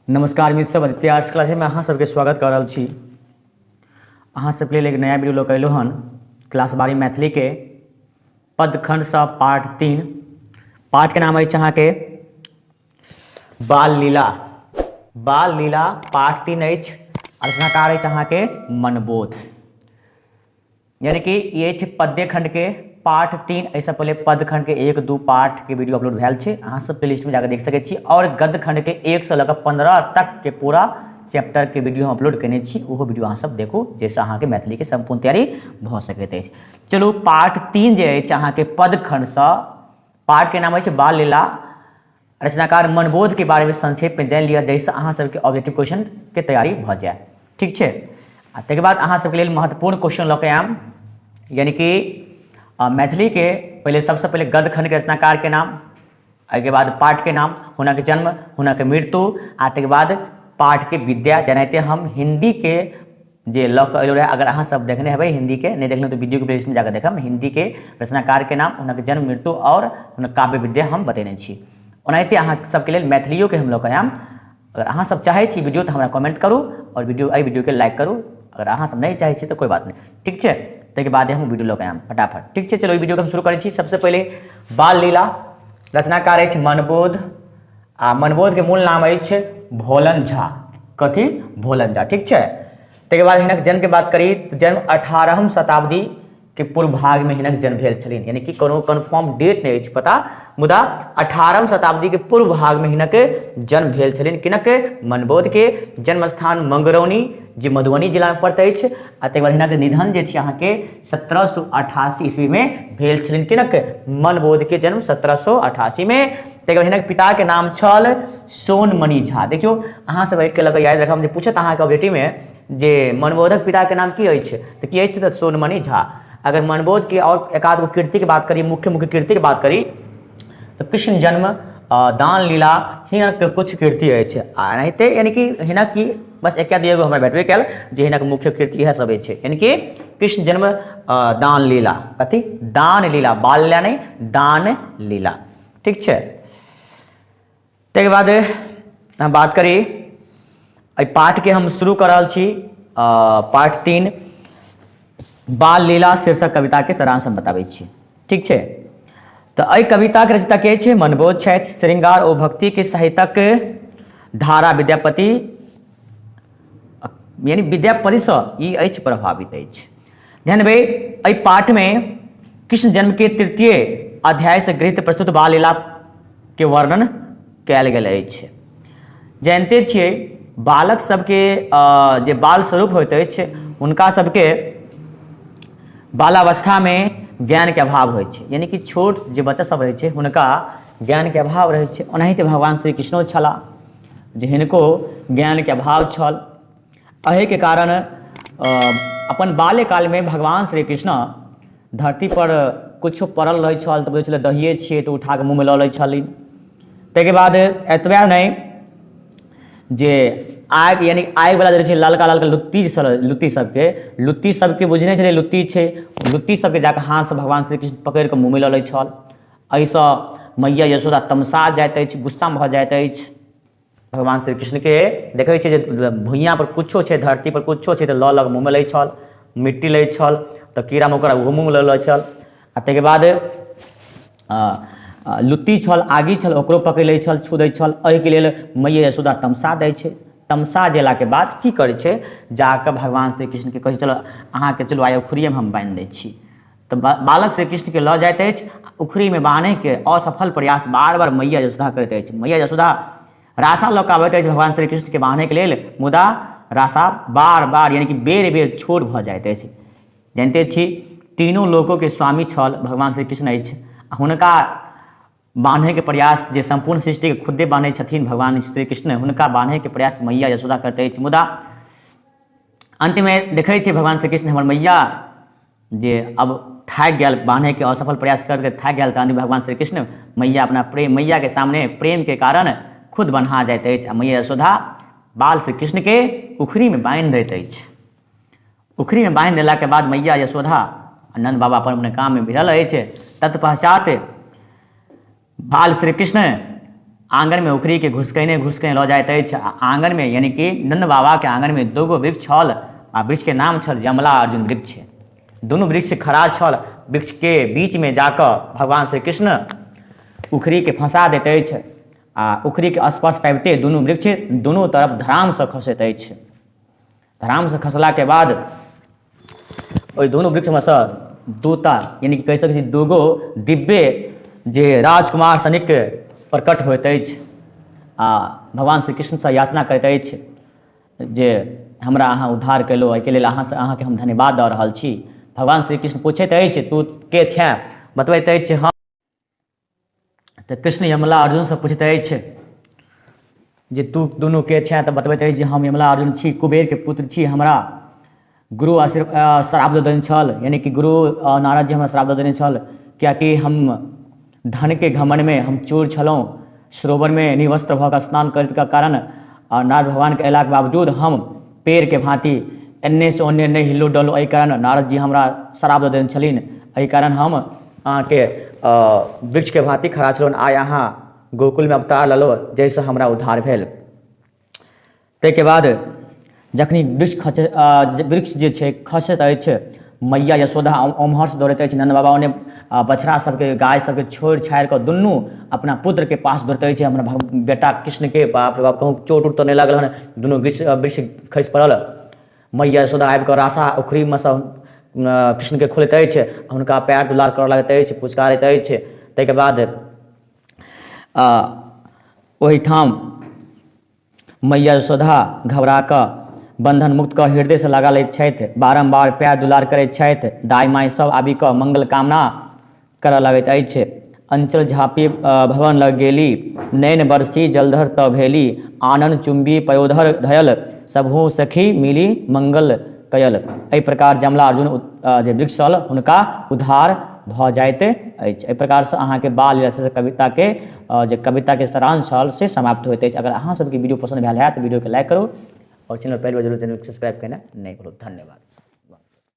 नमस्कार मित्र सब, Aditya arts class में अहाँ सबके स्वागत कर रहा छी। अहाँ सबके लिए एक नया वीडियो लऽ अयलहुँ हन क्लास 12 मैथिली के पदखंड सँ पाठ 3। पाठ के नाम अछि अहाँके बाल लीला। बाल लीला पाठ 3 अछि। रचनाकार अछि अहाँके मनबोध, यानी कि ये अछि पद्य खंड के पाठ 3। ऐसा पहले पद खंड के 1-2 पाठ के वीडियो अपलोड भेल छै, अहाँ सब प्लेलिस्ट में जाकर देख सकै छी। और गद्य खंड के 1 से लेकर 15 तक के पूरा चैप्टर के वीडियो हम अपलोड केने छी, ओहो वीडियो अहाँ सब देखू, जैसे अहाँ के मैथिली के संपूर्ण तैयारी भ सकैत अछि। चलू पाठ 3 जे अछि अहाँ के पद खंड सँ, पाठ के नाम अछि बाल लीला। रचनाकार मनबोध के बारे में संक्षेप में जान लिया, जैसे अहाँ सबके ऑब्जेक्टिव क्वेश्चन के तैयारी भ जाए। ठीक छै। तकर बाद अहाँ सबके लिए महत्वपूर्ण क्वेश्चन लऽ के आयब, यानी कि मैथिली के पहले सबसे पहले गद्य खंड के रचनाकार के नाम, के बाद पाठ के नाम, हुनक के जन्म, हुनक के मृत्यु, आ तकर बाद पाठ के विद्या। जनाते हम हिंदी के जे लऽ के अयलहुँ रहे, अगर अहाँ सब देखने हेबै हिंदी के, नहीं देखलहुँ तो वीडियो के प्लेलिस्ट में जाकर देखब। हिंदी के रचनाकार के नाम, हुनक जन्म, मृत्यु और हुनक काव्य विद्या हम बतेने छी। ओनाहिते अहाँ सबके लेल मैथिलियों के हम लऽ के आयब। अगर अहाँ सब चाहै छी वीडियो तो हमरा कमेंट करूँ और वीडियो के लाइक करूँ। अगर अहाँ सब नहीं चाहै छी तो कोई बात नहीं, ठीक है। तक बाद हम वीडियो लऽ के आयब फटाफट, ठीक है। चलो वीडियो के हम शुरू करै छी। सबसे पहले बाल लीला, रचनाकार अछि मनबोध। आ मनबोध के मूल नाम अछि भोलन झा। कथी? भोलन झा, ठीक है। तकर बाद हिनक जन्म के बात करी तो जन्म 18वीं शताब्दी के पूर्व भाग में हिनक जन्म भेल छलिन, यानी कि कोनो कन्फर्म डेट नहीं अछि पता, मुदा 18वीं शताब्दी के पूर्व भाग में हिनक जन्म भेल छलिन। किनक? मनबोध के जन्म स्थान मंगरौनी, जे मधुबनी जिला में पड़ैत अछि। आ तकर बाद हिनक निधन जे छै अहाँके 1788 ईस्वी में भेल छलिन। किनक? मनबोध के जन्म 1788 में। तकर बाद हिनक पिता के नाम छल सोनमणि झा। देखियो अहाँ सब एक लग याद रखब, जे पूछत अहाँके ऑब्जेक्टिव में जे मनबोधक पिता के नाम की अछि, तो की अछि? तो सोनमणि झा। अगर मनबोध की और एकाध गो कीर्ति की बात करी, मुख्य कीर्ति की बात करी, तो कृष्ण जन्म, दान लीला, हिनक कुछ कीर्ति अछि। एनाहिते यानी कि हिनक की बस एक दूगो हमरा भेटबे कल, जे हिनक मुख्य कीर्ति इएह सब अछि, यानी कि कृष्ण जन्म, दान लीला। कथी? दान लीला, बाल लीला नहीं, दान लीला, ठीक है। तकर बाद हम बात करी पाठ के हम शुरू कर रहा छी। पाठ 3 बाल लीला शीर्षक कविता के सारांश हम बताबै छी, ठीक है। तो एहि कविता के रचयिता के छै? मनबोध छथि। श्रृंगार ओ भक्ति के साहित्यक धारा विद्यापति, यानी विद्यापति से ई अछि प्रभावित अछि। ध्यान देबै, एहि पाठ में कृष्ण जन्म के 3 अध्याय से गृहीत प्रस्तुत बाल लीला के वर्णन कयल गेल अछि। जानते छियै बालक सबके जे बाल स्वरूप होइत अछि, हुनका सबके बालावस्था में ज्ञान के अभाव होइ छै, यानी कि छोट जे बच्चा सब रहै छै हुनका ज्ञान के अभाव रहै छै। ओनाहिते भगवान श्री कृष्णो छलाह, जे हिनको ज्ञान के अभाव छल। एहि के कारण अपन बाल्यकाल में भगवान श्री कृष्ण धरती पर कुछ पड़ल रहै छल तऽ बुझै छलै दहिए छियै, तऽ उठा के मुँह में लऽ लै छलिन। ताहिके बाद एतबे नहीं, जे आग, यानी आग वाला जे छै ललका ललका लुत्ती सबके बुझने छलै लुत्ती छै, लुत्ती सबके जाकर हाथ से भगवान श्री कृष्ण पकड़ के मुँह में लऽ लै छल। एहिसँ मैया यशोदा तमसा जाइत अछि, गुस्सा में भऽ जाइत अछि। भगवान श्री कृष्ण के देखै छै जे भुइयाँ पर कुछो छै, धरती पर कुछो छै, तऽ लऽ लऽ मुँह में लै छल। मिट्टी लै छल तऽ कीड़ा मकोड़ा ओहो मुँह में लऽ लै छल। आ ताहिके बाद लुत्ती छल, आगी छल, ओकरो पकड़ि लै छल, छू दै छल। एहिके लेल मैया यशोदा तमसा दै छै। तमसा जेलाके बाद की करै छै, जाकर भगवान श्री कृष्ण के कहै छै चलो अहाँके चलो आइ उखड़िए में हम बांधि दै छी। तो बालक श्री कृष्ण के लऽ जाइत अछि। उखड़ी में बांधे के असफल प्रयास बार बार मैया यशोदा करैत अछि। मैया यशोदा राशा लऽ कऽ आबैत अछि भगवान श्री कृष्ण के बांधे के लेल, मुदा राशा बार बार यानी कि बेर बेर छोट भऽ जाइत अछि। जानते छी तीनों लोकों के स्वामी छल भगवान श्री कृष्ण अछि। हुनका बांधे के प्रयास, जे संपूर्ण सृष्टि के खुदे बांधे छथिन भगवान श्री कृष्ण, हुनका बांधे के प्रयास मैया यशोदा करते अछि। मुदा अंत में देखै छै भगवान श्री कृष्ण हमर मैया जे अब थाकि गेल, बांधे के असफल प्रयास करके थाकि गेल, तऽ भगवान श्री कृष्ण मैया अपना प्रेम, मैया के सामने प्रेम के कारण खुद बन्हा जाइत अछि। मैया यशोदा बाल श्री कृष्ण के उखड़ी में बांधि दैत अछि। उखड़ी में बांधि देला के बाद मैया यशोदा नंद बाबा अपन अपने काम में भिड़ल अछि। तत्पश्चात बाल श्री कृष्ण आंगन में उखरी के घुसकैने घुसकैने लऽ जाइत अछि। आंगन में यानी कि नंद बाबा के आंगन में दूगो वृक्ष छल आ वृक्ष के नाम छल यमला अर्जुन वृक्ष। दुनू वृक्ष खड़ा छल। वृक्ष के बीच में जाकर भगवान श्री कृष्ण उखरी के फंसा दैत अछि आ उखरी के स्पर्श पाबिते दुनू वृक्ष दुनू तरफ धराम से खसैत अछि। धराम से खसला के बाद ओहि दुनू वृक्ष में से दूटा यानी कि कहि सकै छी दूगो दिव्य जे राजकुमार सनिक प्रकट होइत अछि आ भगवान श्री कृष्ण से याचना करैत अछि जे हमरा अहाँ उद्धार केलहुँ, एहिके लेल अहाँके हम धन्यवाद दऽ रहल छी। भगवान श्री कृष्ण पूछैत अछि तू के छे, बतबैत अछि हम। तऽ कृष्ण यमला अर्जुन से पूछैत अछि जे तू दुनू के छे, तऽ बतबैत अछि जे हम यमला अर्जुन छी, कुबेर के पुत्र छी। हमरा गुरु श्राप दऽ देने छल, यानी कि गुरु नारद जी हमरा श्राप दऽ देने छल, कियाकि हम धन के घमंड में हम चोर छलहुँ। सरोवर में निवस्त्र भऽ कऽ स्नान करैत के कारण नारद भगवान के अयलाक बावजूद हम पेड़ के भांति एन्ने से ओन्ने नहीं हिलो डलो, एहि कारण नारद जी हमरा श्राप दऽ देने छलिन। एहि कारण हम अहाँके वृक्ष के भांति खड़ा छलहुँ। आइ अहाँ गोकुल में अवतार लेलो, जाहिसँ हमरा उद्धार भेल। ताहिके बाद जखनी वृक्ष जे छै खसैत अछि, मैया यशोदा ओम्हर से दौड़ैत अछि, नंद बाबा ओन्ने बछड़ा सबके गाय सबके छोड़ि छाड़ि कऽ दुनू अपना पुत्र के पास दौड़ैत अछि। हमरा बेटा कृष्ण के बाप रे बाप कहूँ चोट उट तऽ नहि लागल हन, दुनू वृक्ष खसि पड़ल। मैया यशोदा आबि कऽ रासा उखरी में सँ कृष्ण के खोलैत अछि, हुनका पैर दुलार करऽ लगैत अछि, पुचकारैत अछि। ताहिके बाद ओहिठाम मैया यशोदा घबरा कऽ बंधन मुक्त कऽ हृदय से लगा लैत छथि, बारम्बार पैर दुलार करैत छथि। दाई माई सब आबि कऽ मंगल कामना करऽ लगैत अछि। अंचल झाँपी भवन लग गेली, नैन बरसी जलधर तऽ भेली, आनन चुंबी पयोधर धयल, सबहु सखी मिली मंगल कयल। एहि प्रकार यमला अर्जुन जे वृक्ष छल हुनका उद्धार भऽ जाइत अछि। एहि प्रकार से अहाँके बाल लीला कविता के जे कविता के सारांश छल से समाप्त होइत अछि। अगर अहाँ सबके वीडियो पसंद भेल है तऽ वीडियो के लाइक करू और चैनल पहले बार जरूर चैनल सब्सक्राइब करना नहीं भूलू। धन्यवाद।